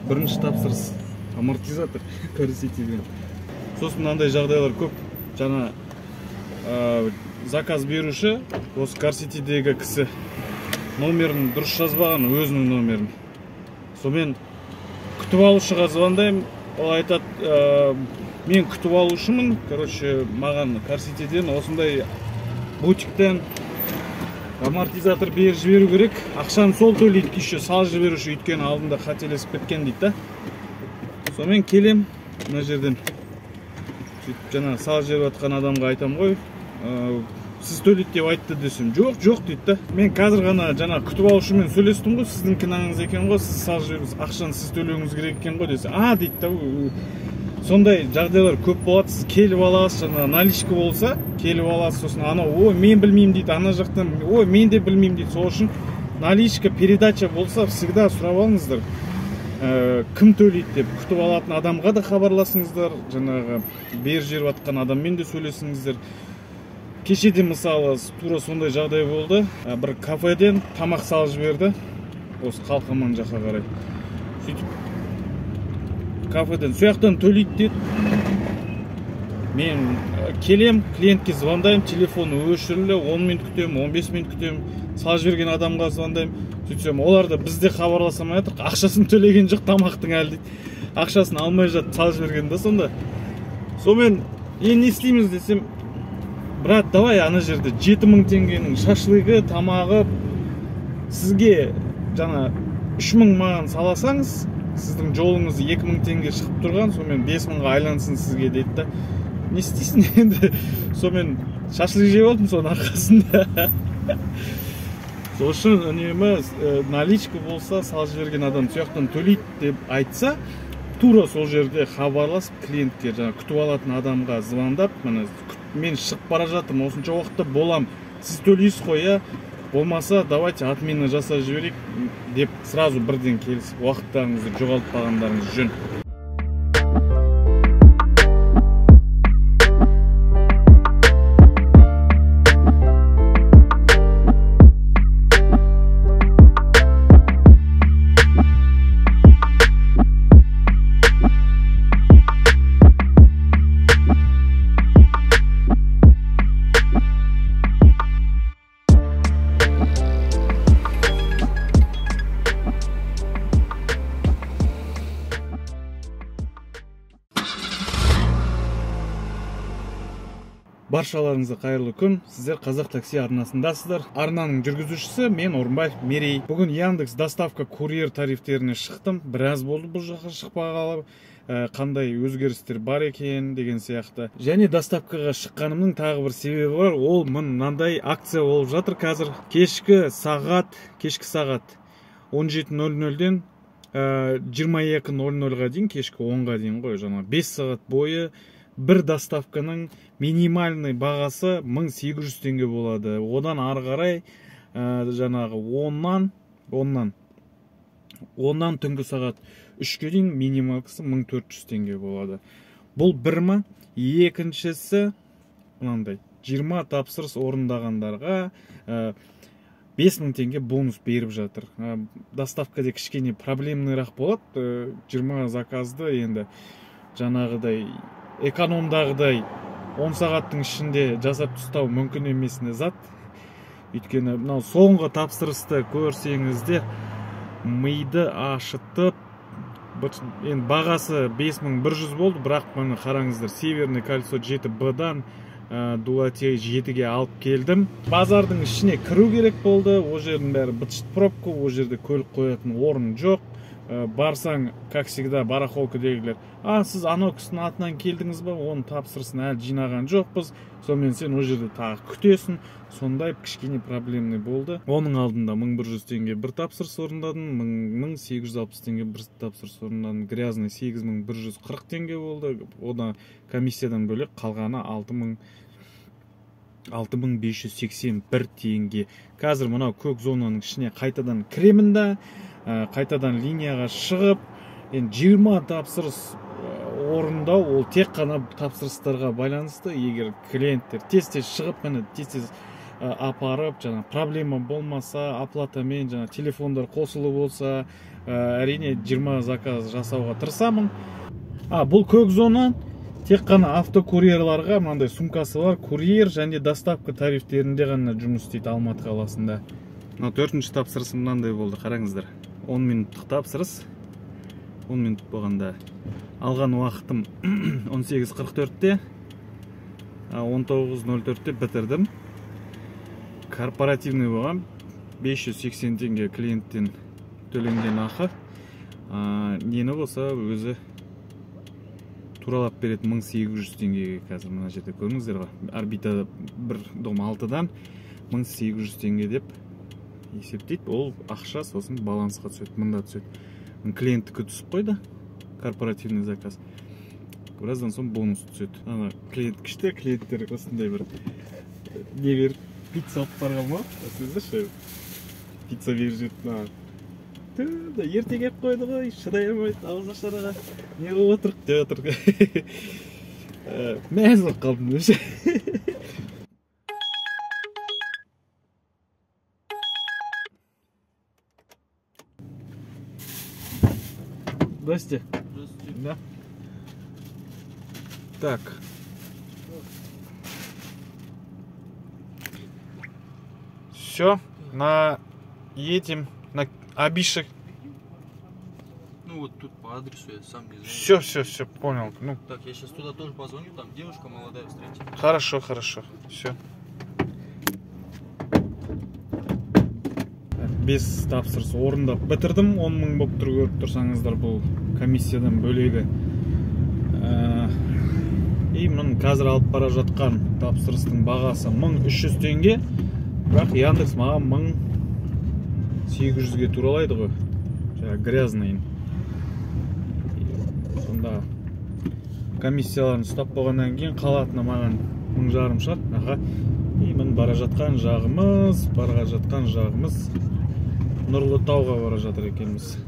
Бірінші тапсырыс амортизатор көрсетілген. Сосын мынандай жағдайлар көп. Жаңа заказ беруші осы Car-City'дегі кісі номерін дұрыс жазбаған, өзінің номерін. Сонымен күтіп алушыға звондаймын, ол айтады, мен күтіп алушымын, короче, маған Car-City'ден осындай бутиктен амортизатор беріп жіберу керек, ақшаны сол төлейді, еще салып жіберуші, өйткені алдында қателесіп кеткен дейді. Сонымен келем, мына жерден жаңа салып жіберіп жатқан адамға айтам ғой, сіз төлейді деп айтты десем, жоқ дейді. Мен қазір ғана жаңа күтіп алушымен сөйлестім ғой, сіздің кінаңыз екен ғой, сіз салып жіберіп, ақшаны сіз төлеуіңіз керек екен ғой десе, дейді. Сондай жағдайлар көп болады. Сіз келіп аласыз, жаңа наличка болса, келіп аласыз, сосын анау, мен білмеймін дейді, ана жақтан, мен де білмеймін дейді. Сол үшін наличка, передача болса, всегда сұрап алыңыздар. Кім төлейді деп күтіп алатын адамға да хабарласыңыздар, жаңағы бер жеріп атқан адаммен де сөйлесіңіздер. Кешеде мысалы тура сондай жағдай болды. Бір кафеден тамақ салып жіберді, осы Қалқаман жаққа қарай. Сөйтіп кафеден сояқтан төлейді деді. Мен келем, клиентке звондаймын, телефоны өшірілі, 10 минут күтем, 15 минут күтем, салып жіберген адамға звондаймын. Сөйтсем, олар да бізде хабарламай жатыр, ақшасын төлеген жоқ, тамақтың әлі дейді. Ақшасын алмай жатып салып жіберген да сонда. Сонымен, не істейміз десем, брат, давай ана жерде 7000 теңгенің шашлығы, тамағы, сізге жаңа 3000 маған саласаңыз, сіздің жолыңыз 2000 теңге шығып тұрған, сонымен 5000-ға айлансын сізге дейді да. Не істейсің енді? Сонымен шашлық жеп алдым соның арқасында. Сол үшін үнемі наличка болса, салып жіберген адам сояқтан төлейді деп айтса, тура сол жерде хабарласып, клиентке, жаңа күтіп алатын адамға звондап, мен шығып бара жатырмын, осынша уақытта болам, сіз төлейсіз қой, болмаса, давайте отмена жасап жіберейік деп сразу бірден келісіп, уақыттарыңызды жоғалтпағандарыңыз жөн. Баршаларыңызға қайырлы күн. Сіздер Қазақ такси арнасындасыздар. Арнаның жүргізушісі мен Орынбаев Мерей. Бүгін Яндекс доставка курьер тарифтеріне шықтым. Біраз болды бұл жаққа шықпағалы. Қандай өзгерістер бар екен деген сияқты. Және доставкаға шыққанымның тағы бір себебі бар. Ол мынандай акция болып жатыр қазір. Кешкі сағат 17:00-ден 22:00-ға дейін, кешкі 10-ға дейін ғой, жаңа 5 сағат бойы бір доставканың минимальный бағасы 1800 теңге болады. Одан ары қарай жаңағы 10-нан түнгі сағат 3-ке дейін минималкасы 1400 теңге болады. Бұл бір ма? Екіншісі мынандай 20 тапсырыс орындағандарға 5000 теңге бонус беріп жатыр. Доставкада кішкене проблемнырақ болады. 20 заказды енді жаңағыдай экономдағыдай 10 сағаттың ішінде жасап тұстау мүмкін емесіне зат. Өйткені мынау соңғы тапсырысты көрсеңіздер, миды ашытып, енді бағасы 5100 болды, бірақ мені қараңыздар, Северный кольцо 7Б-дан Дулатей 7-ге алып келдім. Базардың ішіне кіру керек болды, о жердің бәрі быт-шыт пробка, о жерде көлік қоятын орын жоқ. Барсаң, как всегда, барахолкадегілер, сіз анау кісінің атынан келдіңіз ба, оның тапсырысын әлі жинаған жоқпыз, сонымен сен о жерде тағы күтесің. Сондай кішкене проблемный болды. Оның алдында 1100 теңге бір тапсырыс орындадым, 1860 теңге бір тапсырыс орындадым, грязный 8140 теңге болды. Одан комиссиядан бөлек қалғаны 6581 теңге. Қазір мынау көк зонаның ішіне қайтадан кіремін да, қайтадан линияға шығып, 20 тапсырыс орындау, ол тек қана тапсырыстарға байланысты. Егер клиенттер тез-тез шығып, тез-тез апарып, проблема болмаса, оплатамен, телефондар қосылы болса, әрине 20 заказ жасауға тырысамын. Бұл көк зона тек қана автокурьерларға мынандай сумкасы бар курьер және доставка тарифтерінде ғана жұмыс істейді Алматы қаласында. 4-ші тапсырысым мынандай болды, қараңыздар. 10 минуттық тапсырыс. 10 минут болғанда алған уақытым 18:44-те, 19:04-те бітірдім. Корпоративный болған 580 теңге клиенттен төленген ақы. Нені болса өзі туралап береді 1800 теңгеге. Қазір мына жерде көріңіздер ғой. Орбита 1,6-дан 1800 теңге деп есептейді. Ол ақша сосын балансқа түседі, мында түседі. Клиенттікі түсіп қойды, корпоративный заказ. Біраздан соң бонус түседі. Ана клиент күшті, клиенттер осындай бір не беріп, пицца алып барған ма? Сіздерші, пицца беріп жүрді. Ерте кеп қойды ғой, шыдай алмайды, ауыз ашараға. Не қылып отырық деп отырық. Мәз болып қалдым өзі. Здрасте. Здравствуйте. Да. Так. Все, едем на Абишек. Ну вот тут по адресу я сам не знаю. Все, понял. Ну. Так, я сейчас туда тоже позвоню, там девушка молодая встретит. Хорошо, все. Без тапсырыс орындап бітірдім. 10 мың болып тұр, көріп тұрсаңыздар, бұл комиссиядан бөлегі. Мұның қазір алып бара жатқан тапсырыстың бағасы 1300 теңге. Бірақ Яндекс маған 1800-ге туралайды ғой. Грязный. Сонда комиссияларын ұстап болғаннан кейін қалатыны маған 1500 шығады. Мін бара жатқан жағымыз Нұрлы тауға бара жатыр екенбіз.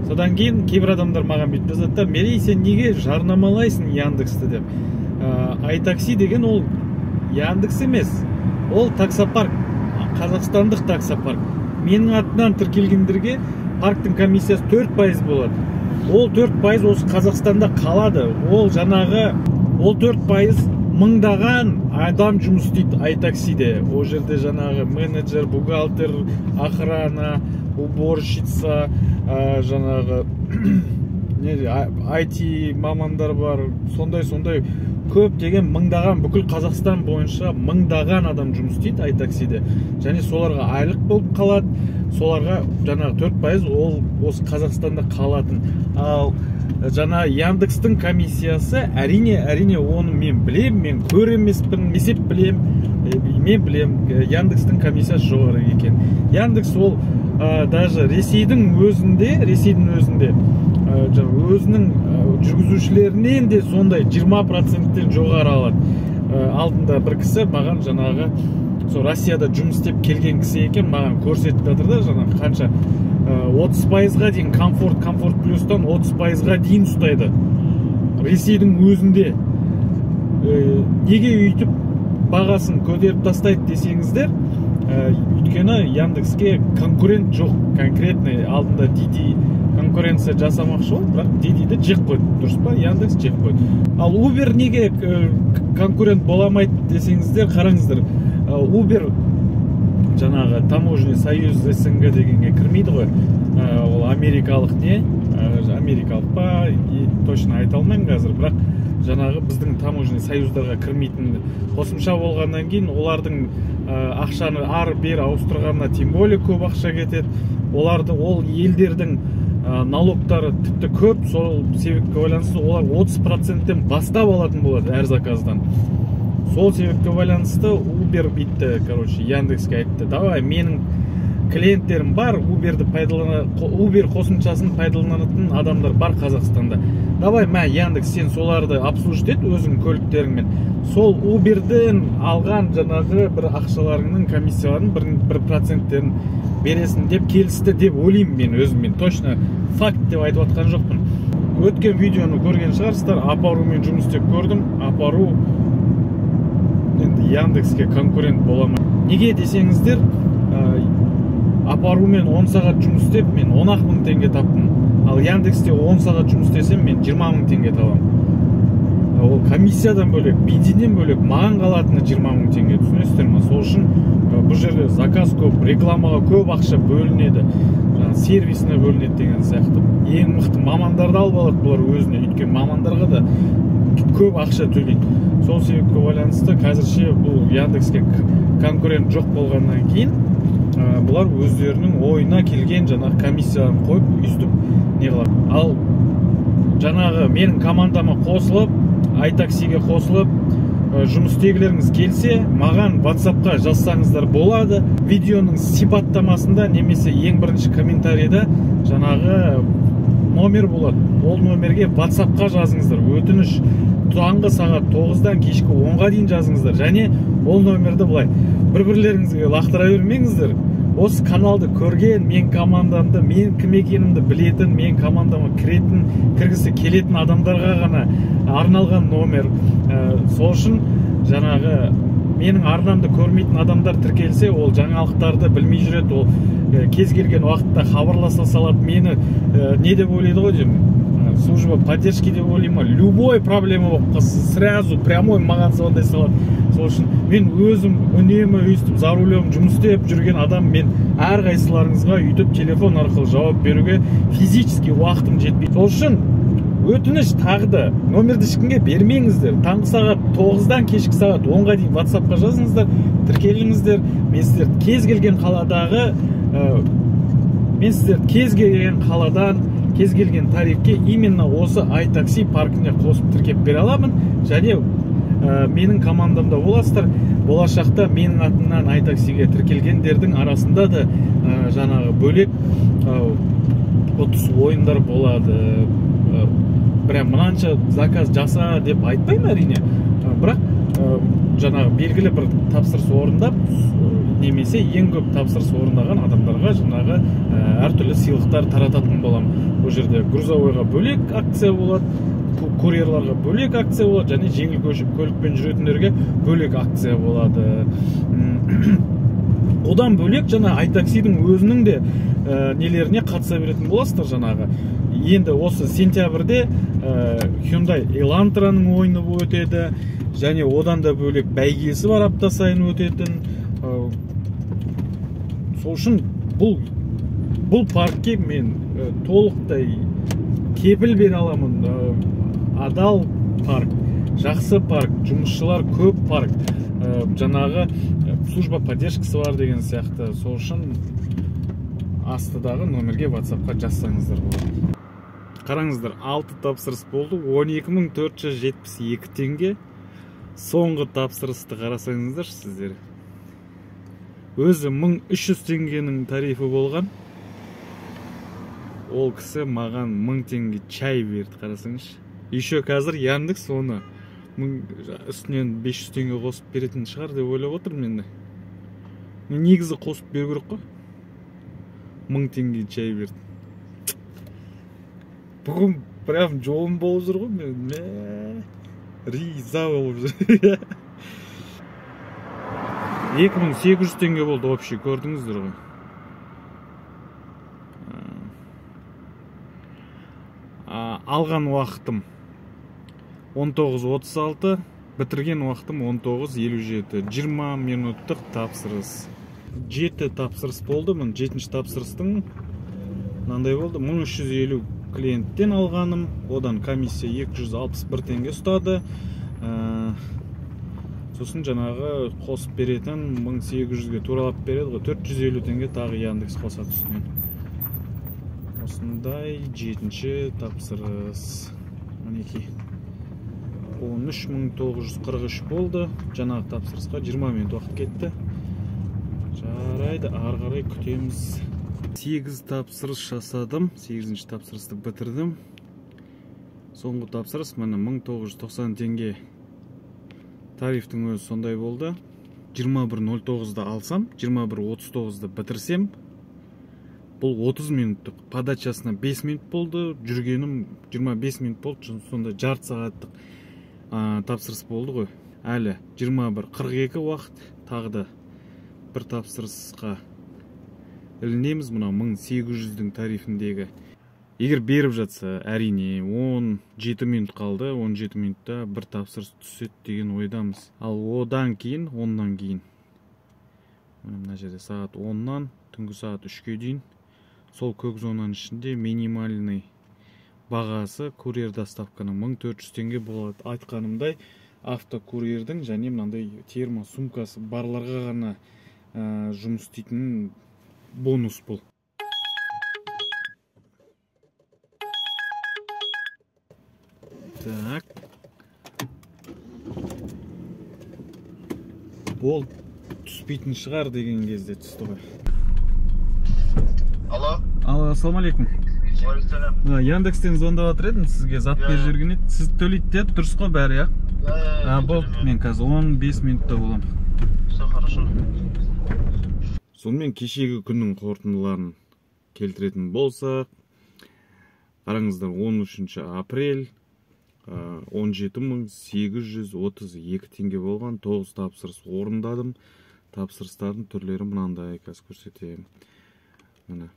Содан кейін кейбір адамдар маған бүйтіп жазады: "Мерей, сен неге жарнамалайсың Яндексті?" деп. Айтакси деген ол Яндекс емес. Ол таксопарк, қазақстандық таксопарк. Менің атынан тіркелгендерге парктың комиссиясы 4% болады. Ол 4% осы Қазақстанда қалады. Ол 4% мыңдаған адам жұмыс істейді айтаксиде. Ол жерде жаңағы менеджер, бухгалтер, охрана, уборщица, жаңағы IT мамандар бар. Сондай көп деген мыңдаған, бүкіл Қазақстан бойынша мыңдаған адам жұмыс істейді айтаксиде. Және соларға айлық болып қалады. Соларға жаңағы 4% ол осы Қазақстанда қалатын. Ал жаңа Яндекстің комиссиясы әрине оны мен білем, мен көремеспін, месеп білем, мен білем, Яндекстің комиссиясы жоғары екен. Яндекс ол даже Ресейдің өзінде өзінің жүргізушілерінен де сондай 20%-тен жоғары алады. Алдында бір кісі маған жаңағы Россияда жұмыс істеп келген кісі екен, маған көрсетіп жатыр да, жаңағы қанша 30%-ға дейін комфорт плюстан 30%-ға дейін ұстайды Ресейдің өзінде. Неге өйтіп бағасын көтеріп тастайды десеңіздер, өйткені Яндекске конкурент жоқ. Конкретный алдында Didi конкуренция жасамақшы ол, бірақ Didi'ді жек қойды, дұрыс па? Яндекс жек қойды. Ал Uber неге конкурент боламайды десеңіздер, қараңыздар. Uber жаңағы таможенный союз СНГ дегенге кірмейді ғой. Ол америкалық не? Америкалық па? Точно айта алмаймын қазір, бірақ жаңағы біздің таможенный союздарға кірмейтін. Қосымша болғаннан кейін олардың ақшаны ар-бер ауыстырғанына тем более көп ақша кетеді. Ол елдердің налогтары тіпті көп, сол себепке байланысты олар 30%-тен бастап алатын болады әр заказдан. Сол себепке байланысты Uber битті, Яндекске айтты: "Давай, менің клиенттерім бар, Uber қосымшасын пайдаланатын адамдар бар Қазақстанда. Давай, Яндекс, сен соларды обслужить ет өзің көліктеріңмен. Сол Uber'ден алған жаңағы бір ақшаларыңның комиссияларын 1%-терін бересің" деп келісті деп ойлаймын мен өзіммен. Точно факт деп айтып атқан жоқпын. Өткен видеоны көрген шығарсыздар, Апарумен жұмыс істеп көрдім. Апару енді Яндекске конкурент бола ма? Неге десеңіздер, апарумен 10 сағат жұмыс істеп мен 10 мың теңге таптым. Ал Яндексте 10 сағат жұмыс істесем мен 20 мың теңге табам. Ол комиссиядан бөлек, бензиннен бөлек маған қалатыны 20 мың теңге, түсінесіздер ме? Сол үшін бұл жерде заказ көп, рекламаға көп ақша бөлінеді, сервисіне бөлінеді деген сияқты. Ең мықты мамандарды алып алады бұлар өзіне, өйткені мамандарға да көп ақша төлейді. Сол себепке байланысты қазірше бұл Яндекске конкурент жоқ болғаннан кейін бұлар өздерінің ойына келген жаңағы комиссияны қойып, өйстіп не қылады. Ал жаңағы менің командама қосылып, iTaxi-ге қосылып, жұмыс істегілеріңіз келсе, маған WhatsApp-қа жазсаңыздар болады. Видеоның сипаттамасында немесе ең бірінші комментарийда жаңағы номер болады. Ол номерге WhatsApp-қа жазыңыздар. Өтініш таңғы сағат 9-дан кешкі 10-ға дейін жазыңыздар. Және ол номерді былай бір-бірлеріңізге лақтыра бермеңіздер. Осы каналды көрген, мен командамды, мен кім екенімді білетін, мен командама кіргісі келетін адамдарға ғана арналған номер. Сол үшін жаңағы менің арнамды көрмейтін адамдар тіркелсе, ол жаңалықтарды білмей жүреді, ол кез келген уақытта хабарласа салады. Мені не деп ойлайды ғой деймін, служба поддержки деп ойлайма, любой проблема болып сразу прямой маған звондай салады. Сол үшін мен өзім үнемі өйстіп за рулем жұмыс істеп жүрген адам, мен әрқайсыларыңызға өйтіп телефон арқылы жауап беруге физически уақытым жетпейді. Сол үшін өтініш тағды номерді ешкімге бермеңіздер. Таңғы сағат 9-дан кешкі сағат 10-ға дейін WhatsApp-қа жазыңыздар, тіркеліңіздер. Мен сіздерді кез келген қаладағы, қаладан кез келген тарифке именно осы iTaxi паркіне қосып тіркеп бере аламын. Және менің командамда боласыздар. Болашақта менің атымнан iTaxi-ге тіркелгендердің арасында да жаңағы бөлек ұтыс ойындар болады. Прям мынанша заказ жаса деп айтпаймын әрине. Бірақ жаңағы белгілі бір тапсырыс орындап, немесе ең көп тапсырыс орындаған адамдарға жаңағы әртүрлі сыйлықтар тарататын боламын. Бұл жерде грузовойға бөлек акция болады, курьерларға бөлек акция болады, және жеңіл көлікпен жүретіндерге бөлек акция болады. Одан бөлек жаңа iTaxi-дің өзінің де нелеріне қатыса беретін боласыздар жаңағы. Енді осы сентябрьде Hyundai Elantra'ның ойыны өтеді, және одан да бөлек бәйгесі бар, апта сайын өтетін. Сол үшін бұл паркке мен толықтай кепіл бере аламын. Адал парк, жақсы парк, жұмысшылар көп парк, жаңағы служба поддержкасы бар деген сияқты. Сол үшін астыдағы номерге WhatsApp-қа жазсаңыздар болады. Қараңыздар, 6 тапсырыс болды, 12.472 теңге. Соңғы тапсырысты қарасаңыздар сіздер. Өзі 1300 теңгенің тарифі болған. Ол кісі маған 1000 теңге чай берді, қарасаңыз. Еще қазір Яндекс оны үстінен 500 теңге қосып беретін шығар деп ойлап отырмын енді. Негізі қосып беру керек қой. 1000 теңге чай берді. Бүгін прям жолым болып жүр ғой, мен риза болып жүр. 2800 теңге болды общий, көрдіңіздер ғой. Алған уақытым 19.36, бітірген уақытым 19.57, 20 минуттық тапсырыс. 7 тапсырыс болды, мен 7-ші тапсырыстың мынандай болды, 1350 клиенттен алғаным, одан комиссия 261 теңге ұстады. Сосын жаңағы қосып беретін 1800-ге туралап береді, 450 теңге тағы Яндекс қосады үстінен. Осындай 7-ші тапсырыс. 13.943 болды. Жаңағы тапсырысқа 20 минут уақыт кетті. Жарайды, ары қарай күтеміз. 8 тапсырыс жасадым, 8-ші тапсырысты бітірдім. Соңғы тапсырыс міне 1990 теңге. Тарифтің өзі сондай болды. 21.09-да алсам, 21.39-да бітірсем, бұл 30 минуттық. Подачасына 5 минут болды, жүргенім 25 минут болды, сонда жарты сағаттық тапсырыс болды ғой. Әлі 21.42 уақыт, тағы да бір тапсырысқа ілінеміз мына 1800-дің тарифіндегі. Егер беріп жатса, әрине 17 минут қалды, 17 минутта бір тапсырыс түседі деген ойдамыз. Ал одан кейін, оннан кейін мына жерде сағат 10-нан түнгі сағат 3-ке дейін сол көк зонаның ішінде минимальный бағасы курьер доставканың 1400 теңге болады. Айтқанымдай автокурьердің және мынандай термо сумкасы барларға ғана жұмыс істейтін бонус бұл. Так. Ол түспейтін шығар деген кезде түсті ғой. Алло. Алло, ассалаумалейкум. Яндекстен звондап жатыр едім, сізге зат беріп жүрген еді. Сіз төлейді деді, дұрыс қой бәрі, я? Болды, мен қазір 15 минутта боламын. Все хорошо. Сонымен кешегі күннің қорытындыларын келтіретін болсақ, қараңыздар, 13 апрель 17.832 теңге болған, 9 тапсырыс орындадым. Тапсырыстардың түрлері мынандай, қазір көрсетейін. Мына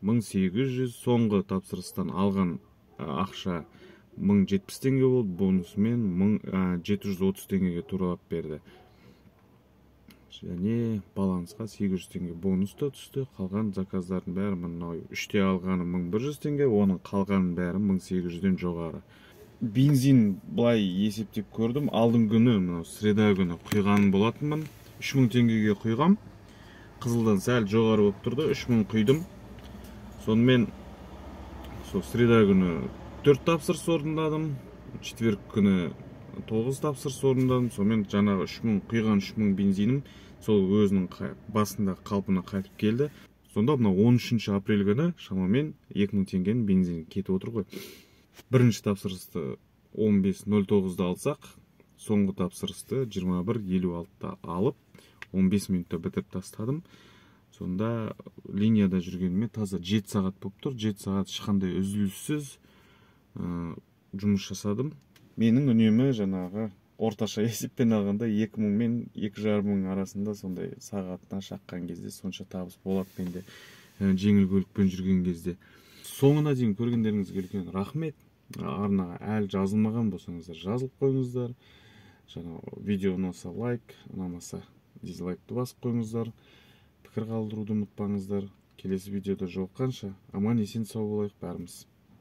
1800, соңғы тапсырыстан алған ақша 1070 теңге болды, бонусымен 730 теңгеге туралап берді. Және балансқа 800 теңге бонуста түсті. Қалған заказдардың бәрі мынау 3-те алғаны 1100 теңге, оның қалғанын бәрі 1800-ден жоғары. Бензин былай есептеп көрдім. Алдың күні, среда күні құйғаным болатынмын. 3000 теңгеге құйғам. Қызылдан сәл жоғары болып тұрды. 3000 құйдым. Сонымен среда күні 4 тапсырыс орындадым. Четверг күні 9 тапсырыс орындадым. Сонымен жаңағы 3000 құйған 3000 бензинім сол өзінің басында қалпына қайтып келді. Сонда мына 13 апрель күні шамамен 2000 теңгенің бензин кетіп отыр ғой. Бірінші тапсырысты 15.09-да алсақ, соңғы тапсырысты 21.56-да алып, 15 минутта бітіріп тастадым. Сонда линияда жүргеніме таза 7 сағат болып тұр. 7 сағат ешқандай үзіліссіз жұмыс жасадым. Менің үнемі жаңағы орташа есеппен алғанда 2000 мен 2500 арасында сондай сағатына шаққан кезде сонша табыс болады менде, жеңіл көлікпен жүрген кезде. Соңына дейін көргендеріңізге үлкен рахмет. Арнаға әлі жазылмаған болсаңыздар жазылып қойыңыздар. Жаңа видео ұнаса лайк, ұнамаса дизлайкты басып қойыңыздар. Пікір қалдыруды ұмытпаңыздар. Келесі видеода жолыққанша аман есен сау болайық бәріміз.